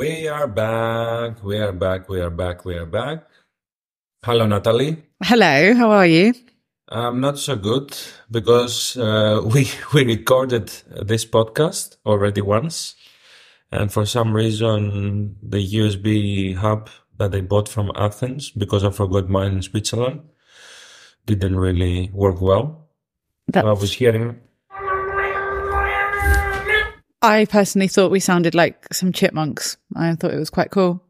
We are back. We are back. We are back. We are back. Hello, Natalie. Hello, how are you? I'm not so good because we recorded this podcast already once, and for some reason the USB hub that I bought from Athens, because I forgot mine in Switzerland, didn't really work well. I was hearing. I personally thought we sounded like some chipmunks. I thought it was quite cool.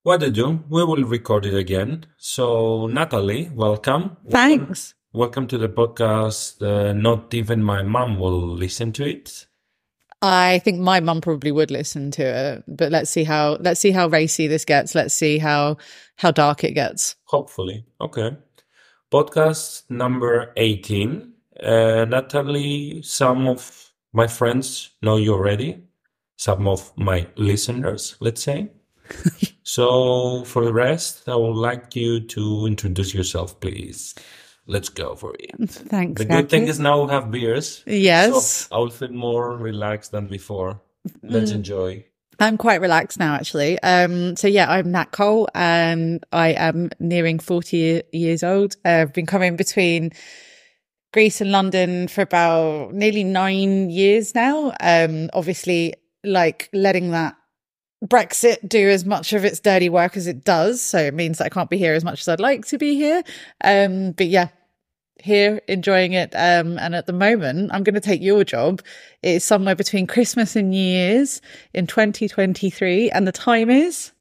What to do? We will record it again. So, Natalie, welcome. Thanks. Welcome to the podcast. Not even my mom will listen to it. I think my mum probably would listen to it, but let's see how racy this gets. Let's see how dark it gets. Hopefully. Okay. Podcast number 18. Natalie, some of my friends know you already. Some of my listeners, let's say. So for the rest, I would like you to introduce yourself, please. Let's go for it. Thanks. The good thing is now we have beers. Yes. So I will feel more relaxed than before. Let's enjoy. I'm quite relaxed now, actually. So yeah, I'm Nat Cole and I am nearing 40 years old. I've been coming between Greece and London for about nearly 9 years now. Obviously, like letting that Brexit do as much of its dirty work as it does. So it means that I can't be here as much as I'd like to be here. But yeah, here enjoying it. And at the moment, I'm going to take your job. It's somewhere between Christmas and New Year's in 2023. And the time is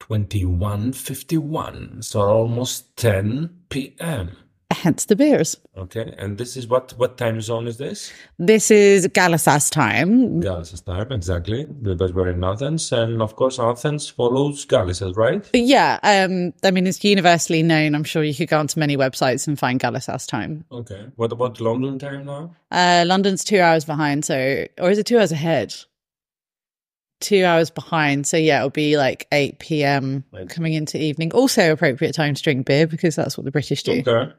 21:51. So almost 10 p.m. Hence the beers. Okay, and this is what time zone is this? This is Gallisas time. Gallisas time, exactly. Because we're in Athens, and of course Athens follows Gallisas, right? Yeah, I mean, it's universally known. I'm sure you could go onto many websites and find Gallisas time. Okay. What about London time now? London's 2 hours behind, or is it 2 hours ahead? 2 hours behind. So yeah, it'll be like 8 p.m. coming into evening. Also appropriate time to drink beer because that's what the British do. Okay.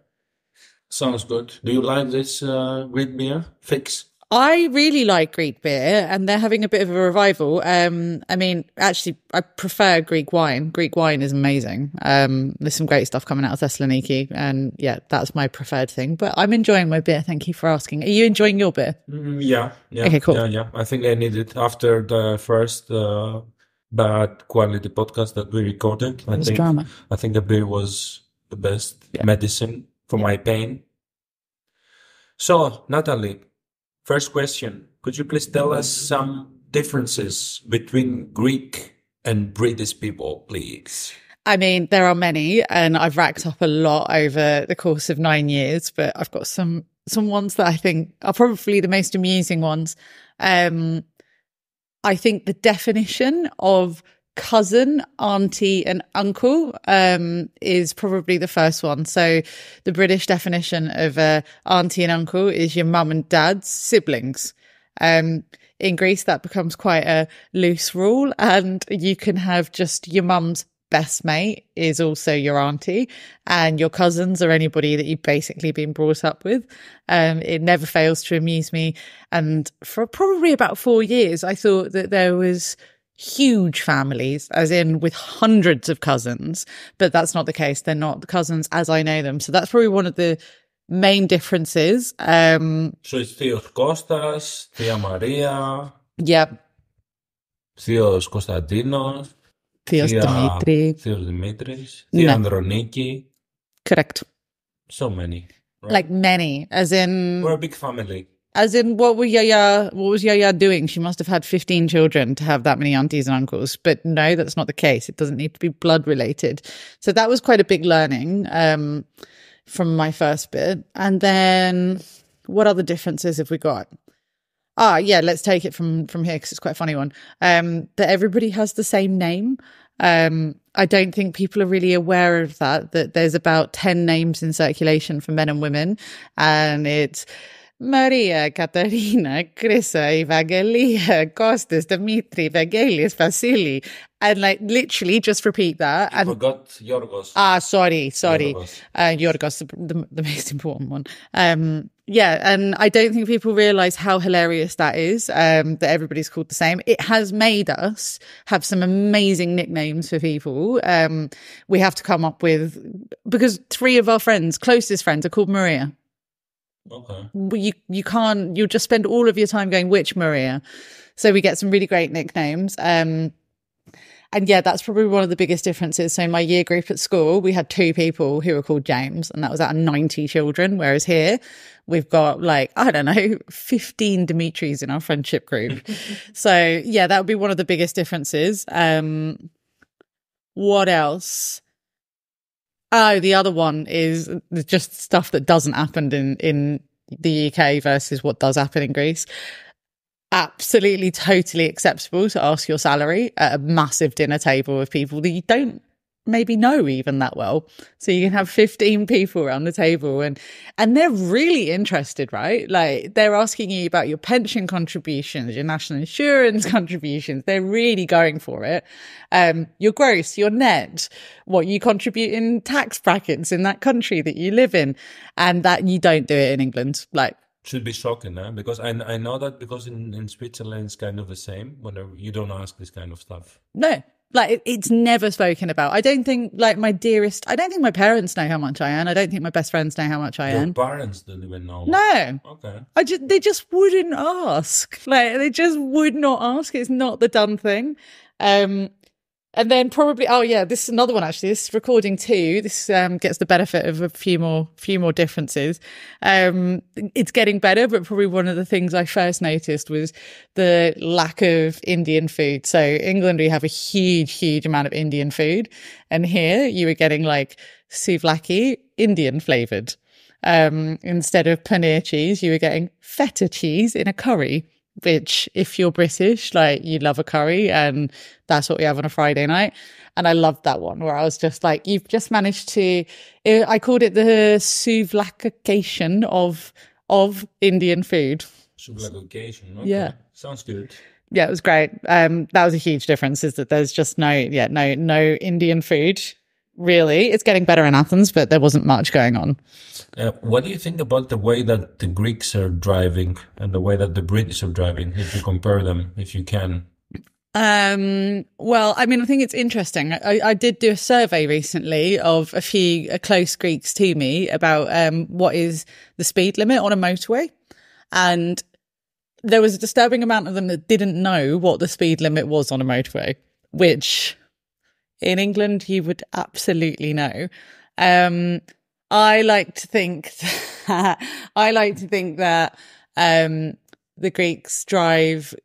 Sounds good. Do you like this Greek beer? Fix? I really like Greek beer and they're having a bit of a revival. I mean, actually, I prefer Greek wine. Greek wine is amazing. There's some great stuff coming out of Thessaloniki and yeah, that's my preferred thing. But I'm enjoying my beer. Thank you for asking. Are you enjoying your beer? Yeah. Okay, cool. Yeah. I think I need it after the first bad quality podcast that we recorded. I think the beer was the best medicine for my pain. So, Natalie, first question. Could you please tell us some differences between Greek and British people, please? I mean, there are many, and I've racked up a lot over the course of 9 years, but I've got some ones that I think are probably the most amusing ones. I think the definition of cousin, auntie and uncle is probably the first one. So the British definition of auntie and uncle is your mum and dad's siblings. In Greece, that becomes quite a loose rule, and you can have just your mum's best mate is also your auntie, and your cousins or anybody that you've basically been brought up with. It never fails to amuse me. And for probably about 4 years, I thought that there was huge families, as in with hundreds of cousins, but that's not the case. They're not cousins as I know them. So that's probably one of the main differences. So it's Theos Kostas, Thea Maria. Yep. Theos Konstantinos. Theos Dimitri. Theos Dimitris. Thea Androniki. Correct. So many. Right? Like many, as in... We're a big family. As in, what was Yaya doing? She must have had 15 children to have that many aunties and uncles. But no, that's not the case. It doesn't need to be blood related. So that was quite a big learning from my first bit. And then what other differences have we got? Yeah, let's take it from here because it's quite a funny one. That everybody has the same name. I don't think people are really aware of that there's about 10 names in circulation for men and women. And it's Maria, Katerina, Krissa, Evangelia, Kostas, Dimitri, Vangelis, Vasili. And like literally just repeat that. I forgot Yorgos. Sorry. Yorgos, the most important one. Yeah, and I don't think people realise how hilarious that is, that everybody's called the same. It has made us have some amazing nicknames for people. We have to come up with, because 3 of our friends, closest friends, are called Maria. Okay. You can't, you'll just spend all of your time going, which Maria? So we get some really great nicknames. And yeah, that's probably one of the biggest differences. So in my year group at school, we had 2 people who were called James, and that was out of 90 children. Whereas here, we've got 15 Dimitris in our friendship group. So yeah, that would be one of the biggest differences. What else? Oh, the other one is just stuff that doesn't happen in the UK versus what does happen in Greece. Absolutely, totally acceptable to ask your salary at a massive dinner table of people that you don't maybe know even that well. So you can have 15 people around the table and they're really interested, right? Like, they're asking you about your pension contributions, your national insurance contributions. They're really going for it. Your gross, your net, what you contribute in tax brackets in that country that you live in, and that you don't do it in England. Like, should be shocking, eh? Because I know that because in Switzerland it's kind of the same. Whenever you don't ask this kind of stuff. No, like it's never spoken about. I don't think my parents know how much I earn. I don't think my best friends know how much I earn. Your parents don't even know. No. Okay. They just wouldn't ask. Like, they just would not ask. It's not the done thing. And then probably, this is another one actually. This is recording 2. This gets the benefit of a few more differences. It's getting better, but probably one of the things I first noticed was the lack of Indian food. So England, we have a huge amount of Indian food, and here you were getting like souvlaki, Indian flavored. Instead of paneer cheese, you were getting feta cheese in a curry. Which, if you're British, like, you love a curry, and that's what we have on a Friday night. And I loved that one where I was just like, you've just managed to, I called it the souvlakification of Indian food. Souvlakification, okay. Yeah. Sounds good. Yeah, it was great. That was a huge difference, is that there's just no Indian food. Really, it's getting better in Athens, but there wasn't much going on. What do you think about the way that the Greeks are driving and the way that the British are driving, if you compare them, if you can? Well, I mean, I think it's interesting. I did do a survey recently of a few close Greeks to me about what is the speed limit on a motorway. And there was a disturbing amount of them that didn't know what the speed limit was on a motorway, which in England you would absolutely know. I like to think that the Greeks drive,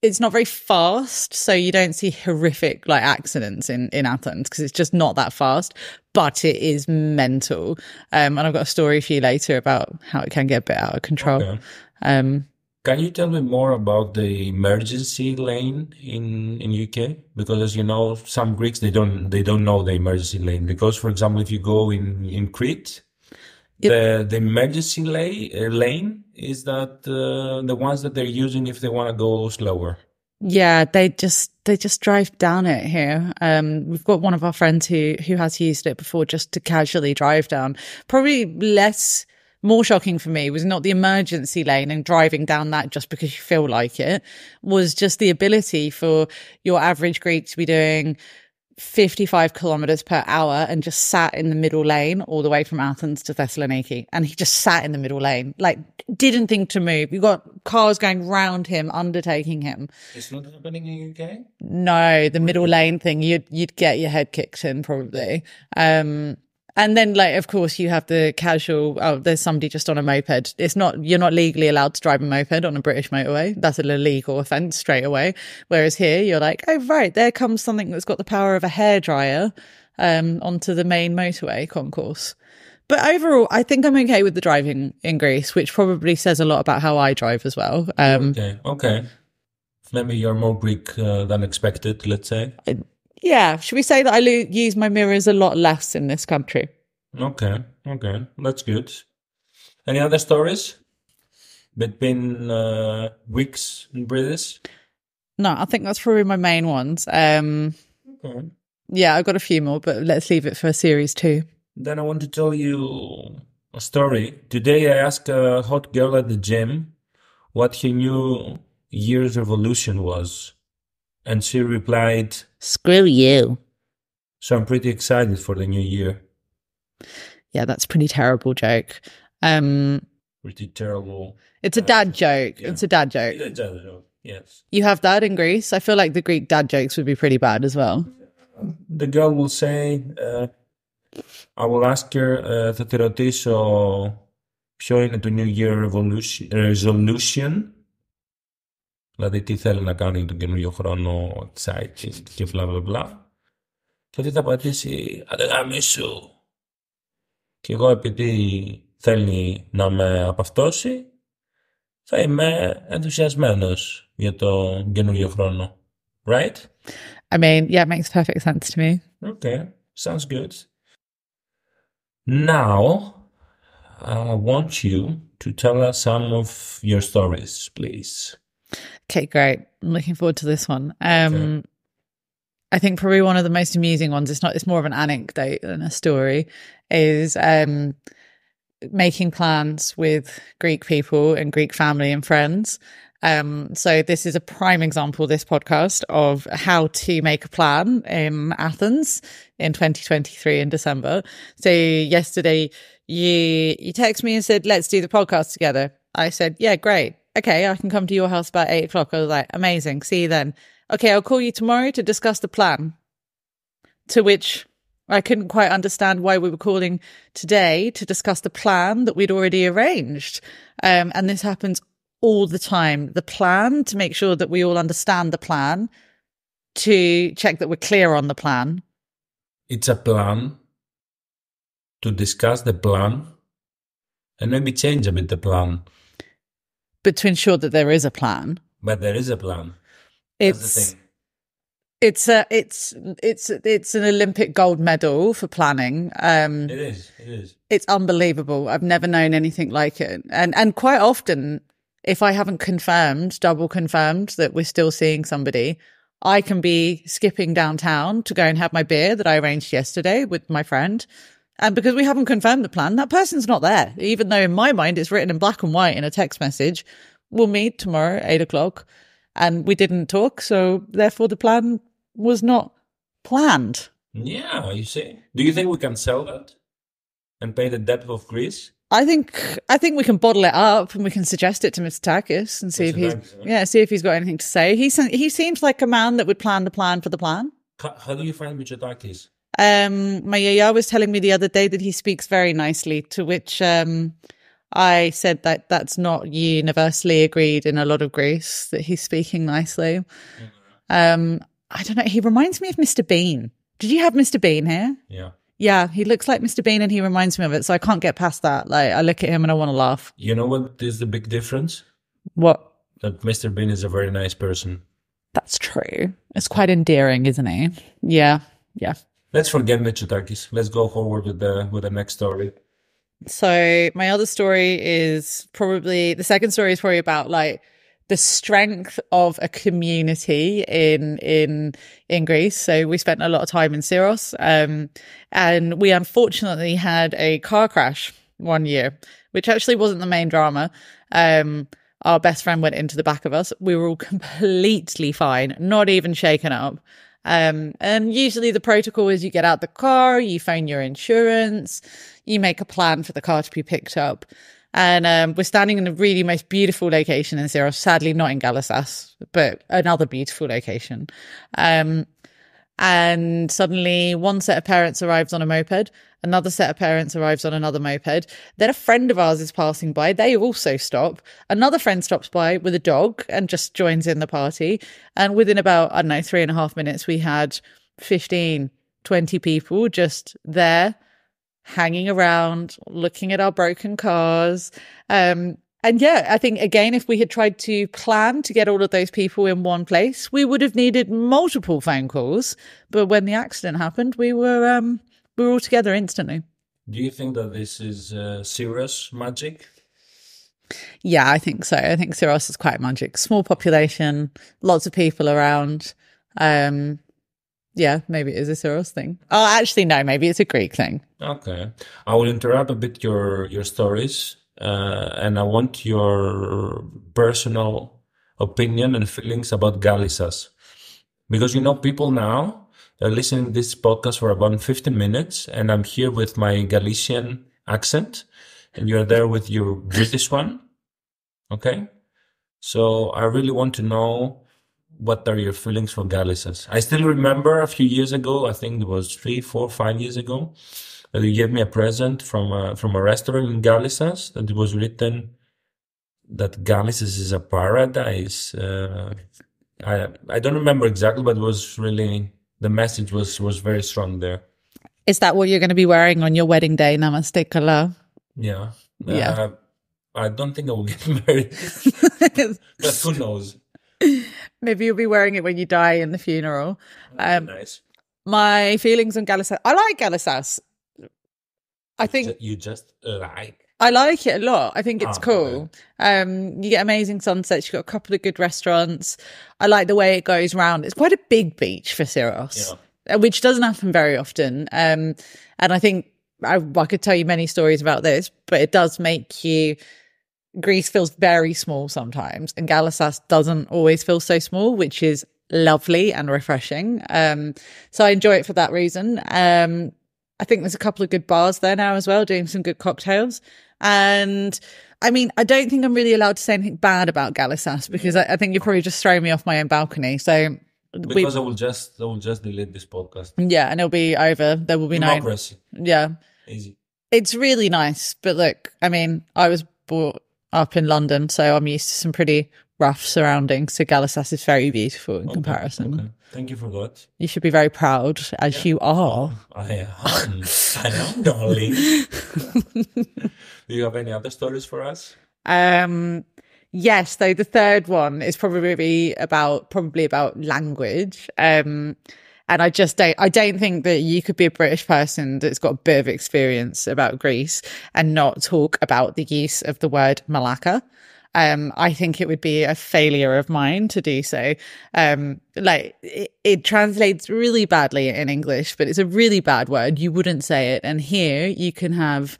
it's not very fast, so you don't see horrific like accidents in Athens because it's just not that fast, but it is mental. And I've got a story for you later about how it can get a bit out of control. Okay. Can you tell me more about the emergency lane in UK? Because, as you know, some Greeks, they don't know the emergency lane. Because, for example, if you go in Crete, the emergency lane is that the ones that they're using if they want to go slower. Yeah, they just drive down it here. We've got one of our friends who has used it before just to casually drive down. Probably more shocking for me was not the emergency lane and driving down that just because you feel like it, was just the ability for your average Greek to be doing 55 kilometers per hour and just sat in the middle lane all the way from Athens to Thessaloniki. And he just sat in the middle lane, like didn't think to move. You've got cars going round him, undertaking him. It's not happening in the UK? No, the middle lane thing, you'd get your head kicked in probably. And then, like, of course, you have the casual, there's somebody just on a moped. You're not legally allowed to drive a moped on a British motorway. That's an illegal offence straight away. Whereas here, you're like, oh, right, there comes something that's got the power of a hairdryer onto the main motorway concourse. But overall, I think I'm okay with the driving in Greece, which probably says a lot about how I drive as well. Okay. Maybe you're more Greek than expected, let's say. Yeah, should we say that I use my mirrors a lot less in this country? Okay, that's good. Any other stories between Greeks and British? No, I think that's probably my main ones. Okay. Yeah, I've got a few more, but let's leave it for series 2. Then I want to tell you A story. Today I asked a hot girl at the gym what her New Year's resolution was. And she replied, "Screw you." So I'm pretty excited for the new year. Yeah, that's a pretty terrible joke. Pretty terrible. It's a dad joke. Yeah. It's a dad joke. It's a dad joke, yes. You have that in Greece? I feel like the Greek dad jokes would be pretty bad as well. The girl will say, I will ask her, θα τη ρωτήσω ποιο είναι το New Year resolution. Δηλαδή τι θέλει να κάνει τον καινούριο χρόνο, excited και bla bla bla. Και τι θα απαντήσει, αντεγάμισου. Και εγώ επειδή θέλει να με απαυτώσει, θα είμαι ενθουσιασμένος για το καινούριο χρόνο. Right? I mean, yeah, it makes perfect sense to me. Okay, sounds good. Now, I want you to tell us some of your stories, please. Okay, great. I'm looking forward to this one. Okay. I think probably one of the most amusing ones, it's more of an anecdote than a story, is making plans with Greek people and Greek family and friends. So this is a prime example, this podcast, of how to make a plan in Athens in 2023 in December. So yesterday you texted me and said, let's do the podcast together. I said, yeah, great. Okay, I can come to your house about 8 o'clock. I was like, amazing. See you then. Okay, I'll call you tomorrow to discuss the plan. To which I couldn't quite understand why we were calling today to discuss the plan that we'd already arranged. And this happens all the time. The plan, to make sure that we all understand the plan, to check that we're clear on the plan. It's a plan, to discuss the plan, and maybe change a bit the plan. But to ensure that there is a plan. But there is a plan. That's the thing. It's an Olympic gold medal for planning. It is. It's unbelievable. I've never known anything like it. And quite often, if I haven't double confirmed that we're still seeing somebody, I can be skipping downtown to go and have my beer that I arranged yesterday with my friend. And because we haven't confirmed the plan, that person's not there. Even though in my mind it's written in black and white in a text message, we'll meet tomorrow, 8 o'clock. And we didn't talk, so therefore the plan was not planned. Yeah, you see. Do you think we can sell that and pay the debt of Greece? I think we can bottle it up and we can suggest it to Mr. Takis and see if he's got anything to say. He seems like a man that would plan the plan for the plan. How do you find Mr. Takis? My yaya was telling me the other day that he speaks very nicely, to which I said that that's not universally agreed in a lot of Greece, that he's speaking nicely. Mm-hmm. I don't know. He reminds me of Mr. Bean. Did you have Mr. Bean here? Yeah. Yeah, he looks like Mr. Bean and he reminds me of it. So I can't get past that. Like, I look at him and I want to laugh. You know what is the big difference? What? That Mr. Bean is a very nice person. That's true. It's quite endearing, isn't he? Yeah. Let's forget Mitsotakis. Let's go forward with the next story. So my other story is probably, the second story is probably about like the strength of a community in Greece. So we spent a lot of time in Syros, and we unfortunately had a car crash one year, which actually wasn't the main drama. Our best friend went into the back of us. We were all completely fine, not even shaken up. And usually the protocol is you get out the car, you phone your insurance, you make a plan for the car to be picked up. And we're standing in a really most beautiful location in Syros, sadly not in Galissas, but another beautiful location. And suddenly one set of parents arrives on a moped, another set of parents arrives on another moped. Then a friend of ours is passing by. They also stop. Another friend stops by with a dog and just joins in the party. And within about, 3.5 minutes, we had 15, 20 people just there, hanging around, looking at our broken cars. And yeah, I think, again, if we had tried to plan to get all of those people in one place, we would have needed multiple phone calls. But when the accident happened, we were all together instantly. Do you think that this is Syros magic? Yeah, I think so. I think Syros is quite magic. Small population, lots of people around. Yeah, maybe it is a Syros thing. Oh, actually, no, maybe it's a Greek thing. Okay. I will interrupt a bit your stories, and I want your personal opinion and feelings about Gallisas. Because, people now are listening to this podcast for about 15 minutes, and I'm here with my Galician accent, and you're there with your British one. Okay? So I really want to know, what are your feelings for Gallisas? I still remember a few years ago, I think it was 3, 4, 5 years ago, that you gave me a present from a restaurant in Gallisas, that it was written that Gallisas is a paradise. I don't remember exactly, but it was really, the message was very strong there. Is that what you're going to be wearing on your wedding day? Namaste kala. Yeah. Yeah. I don't think I will get married. But who knows? Maybe you'll be wearing it when you die in the funeral. Nice. My feelings on Gallisas. I like Gallisas. I think you just like. I like it a lot. I think it's cool. Okay. You get amazing sunsets. You've got a couple of good restaurants. I like the way it goes round. It's quite a big beach for Syros, which doesn't happen very often. And I think I could tell you many stories about this, but it does make you. Greece feels very small sometimes, and Gallisas doesn't always feel so small, which is lovely and refreshing. So I enjoy it for that reason. I think there's a couple of good bars there now as well, doing some good cocktails. And I mean, I don't think I'm really allowed to say anything bad about Gallisas, because I think you're probably just throwing me off my own balcony. So because I will just delete this podcast. Yeah, and it'll be over. There will be democracy. Yeah, easy. It's really nice, but look, I mean, I was brought up in London, so I'm used to some pretty rough surroundings. So Gallisas is very beautiful in comparison. Okay. Thank you for that. You should be very proud, as you are. I am, darling. Do you have any other stories for us? Yes, though the third one is probably about language. And I don't think that you could be a British person that's got a bit of experience about Greece and not talk about the use of the word malaka. I think it would be a failure of mine to do so. It translates really badly in English, but it's a really bad word. You wouldn't say it. And here you can have,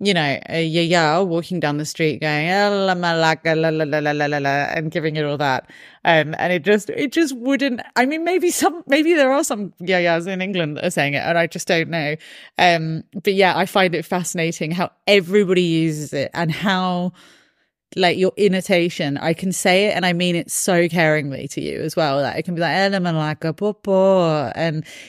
a yaya walking down the street going, la malaka, la la la la la la, and giving it all that. And it just wouldn't, I mean, maybe there are some yayas in England that are saying it, and I just don't know. But yeah, I find it fascinating how everybody uses it, and how, your intonation, I can say it and I mean it so caringly to you as well. It can be like, and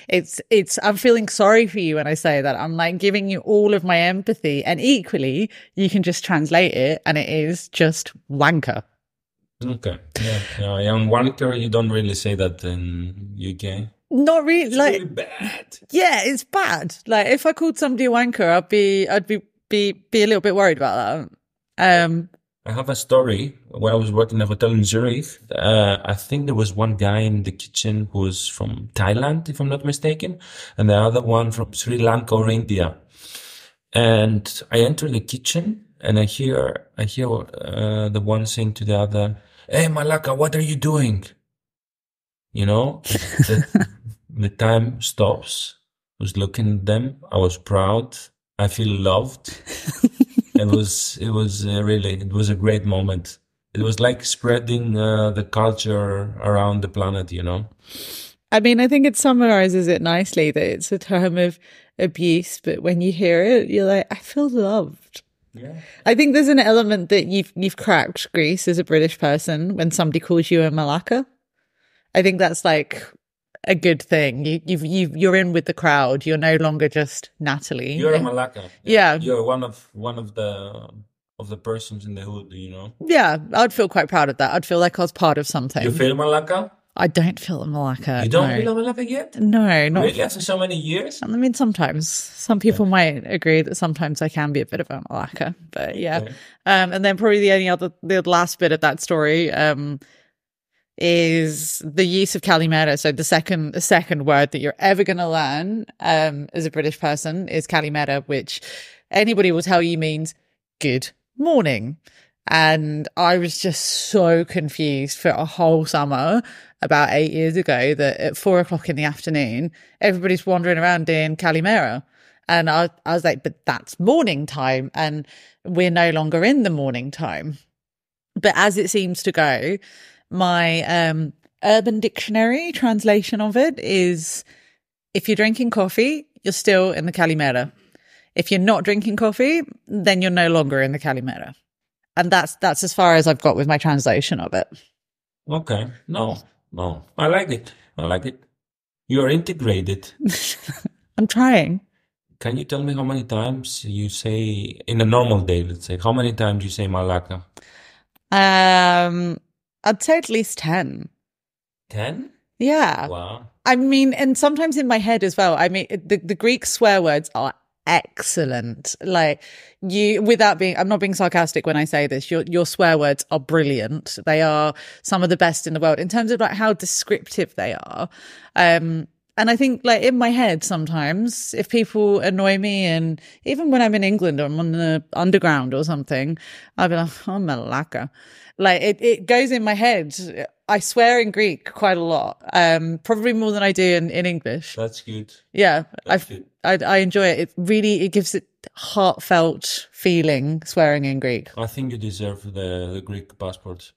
it's, I'm feeling sorry for you when I say that. I'm giving you all of my empathy, and equally you can just translate it and it is just wanker. Okay. Yeah. And wanker, you don't really say that in UK. Not really. It's really bad. Yeah, it's bad. If I called somebody a wanker, I'd be a little bit worried about that. I have a story. When I was working in a hotel in Zurich, I think there was one guy in the kitchen who was from Thailand, if I'm not mistaken, and the other one from Sri Lanka or India. And I enter the kitchen and I hear the one saying to the other, "Hey, Malaka, what are you doing?" The time stops. I was looking at them. I was proud. I feel loved. It was a great moment. It was like spreading the culture around the planet, I mean, I think it summarizes it nicely that it's a term of abuse, but when you hear it, you're like, I feel loved. Yeah. I think there's an element that you've cracked Greece as a British person when somebody calls you a malaka. I think that's a good thing. You're in with the crowd. You're no longer just Natalie. You're a malaka. Yeah. You're one of the persons in the hood, Yeah, I'd feel quite proud of that. I'd feel like I was part of something. You feel malaka? I don't feel a malaka. You don't feel a malaka yet? No, not really. After so many years? I mean, sometimes some people might agree that sometimes I can be a bit of a malaka, but yeah. Okay. And then probably the last bit of that story, is the use of kalimera. So the second word that you're ever going to learn as a British person is kalimera, which anybody will tell you means good morning. And I was just so confused for a whole summer about 8 years ago that at 4:00 in the afternoon, everybody's wandering around doing Calimera. And I was like, but that's morning time and we're no longer in the morning time. But as it seems to go, my Urban Dictionary translation of it is, if you're drinking coffee, you're still in the Calimera. If you're not drinking coffee, then you're no longer in the Calimera. And that's as far as I've got with my translation of it. Okay. No. I like it. You're integrated. I'm trying. Can you tell me how many times you say, in a normal day, let's say, how many times you say malaka? I'd say at least 10. 10? Yeah. Wow. I mean, and sometimes in my head as well. I mean, the Greek swear words are excellent. Like, I'm not being sarcastic when I say this, your swear words are brilliant. They are some of the best in the world in terms of like how descriptive they are. And I think, like, in my head sometimes, if people annoy me, and even when I'm in England or I'm on the underground or something, I'll be like, oh, malaka. Like, it goes in my head. I swear in Greek quite a lot, probably more than I do in English. That's good. Yeah, I enjoy it. It gives it heartfelt feeling, swearing in Greek. I think you deserve the Greek passport.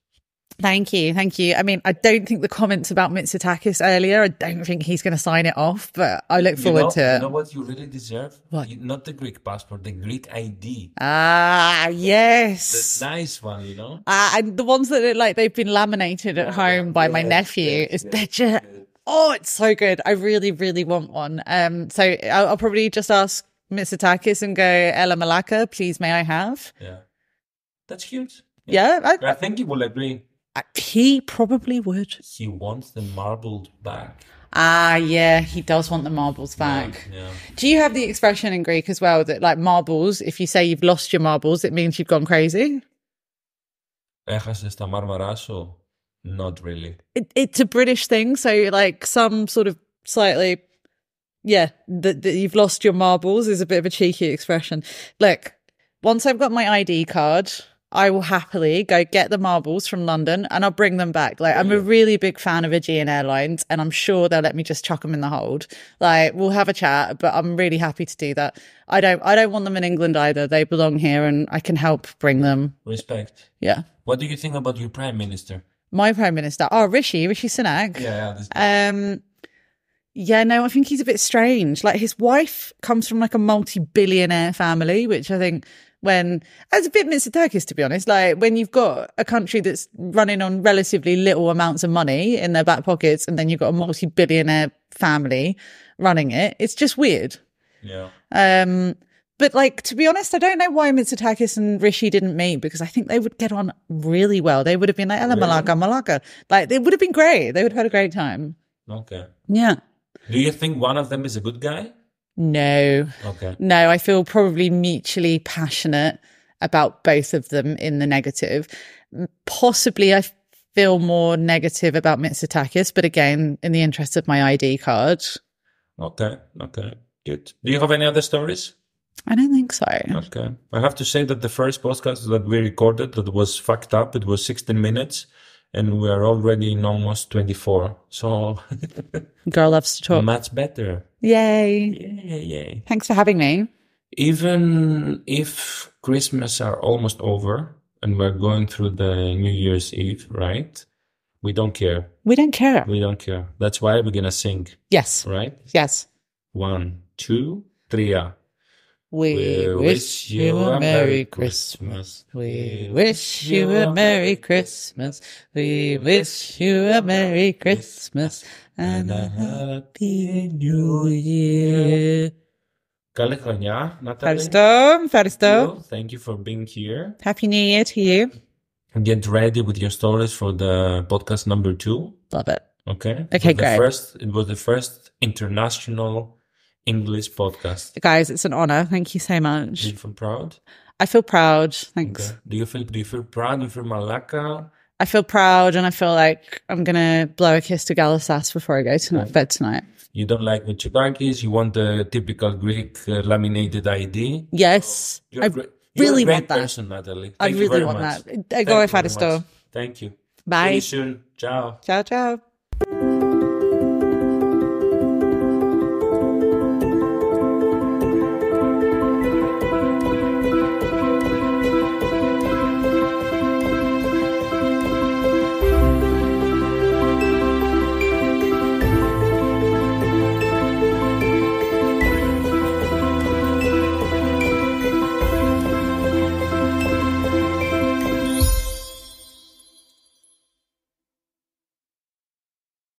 Thank you. I mean, I don't think the comments about Mitsotakis earlier, I don't think he's going to sign it off, but I look forward to it. You know what you really deserve? What? Not the Greek passport, the Greek ID. Ah, yes. The nice one, you know? And the ones that are like they've been laminated at home by my nephew. They're just, oh, it's so good. I really, really want one. So I'll probably just ask Mitsotakis and go, Ella Malaka, please may I have? Yeah. That's cute. Yeah. I think he will agree. He probably would. He wants the marbles back. Ah, yeah, he does want the marbles back. Yeah. Do you have the expression in Greek as well that, like, marbles, if you say you've lost your marbles, it means you've gone crazy? Έχασες τα μάρμαρά σου? Not really. It's a British thing, so, like, some sort of slightly, yeah, that you've lost your marbles is a bit of a cheeky expression. Look, once I've got my ID card, I will happily go get the marbles from London and I'll bring them back. Like, I'm a really big fan of Aegean Airlines and I'm sure they'll let me just chuck them in the hold. Like, we'll have a chat, but I'm really happy to do that. I don't want them in England either. They belong here and I can help bring them. Respect. Yeah. What do you think about your Prime Minister? My Prime Minister? Oh, Rishi Sunak. Yeah. Yeah, no, I think he's a bit strange. Like, his wife comes from like a multi-billionaire family, which I think it's a bit Mitsotakis, to be honest. Like, when you've got a country that's running on relatively little amounts of money in their back pockets, and then you've got a multi-billionaire family running it, it's just weird. Yeah. But, like, to be honest, I don't know why Mitsotakis and Rishi didn't meet, because I think they would get on really well. They would have been like, Ella Malaka. Like, it would have been great. They would have had a great time. Okay. Yeah. Do you think one of them is a good guy? No. Okay. No, I feel probably mutually passionate about both of them in the negative. Possibly I feel more negative about Mitsotakis, but again, in the interest of my ID card. Okay. Good. Do you have any other stories? I don't think so. Okay. I have to say that the first podcast that we recorded that was fucked up, it was 16 minutes. And we are already in almost 24. So girl loves to talk. Much better. Yay. Thanks for having me. Even if Christmas are almost over and we're going through the New Year's Eve, right? We don't care. We don't care. That's why we're going to sing. Yes. Right? Yes. 1, 2, 3. We wish you a Merry Christmas. We wish you a Merry Christmas. We wish you a Merry Christmas and a Happy New Year. Καλή χρονιά, Natalie. Ευχαριστώ. Thank you for being here. Happy New Year to you. Get ready with your stories for the podcast number 2. Love it. Okay, great. It was the first international English podcast. Guys, it's an honor. Thank you so much. Do you feel proud? I feel proud. Thanks. Okay. Do you feel proud? Do you feel malaka? I feel proud and I feel like I'm going to blow a kiss to Galasas before I go to bed tonight. You don't like Mitsotakis? You want the typical Greek laminated ID? Yes. You're really a great want that. person, Natalie. I really want that. Go if I had a store. Thank you. Bye. See you soon. Ciao. Ciao.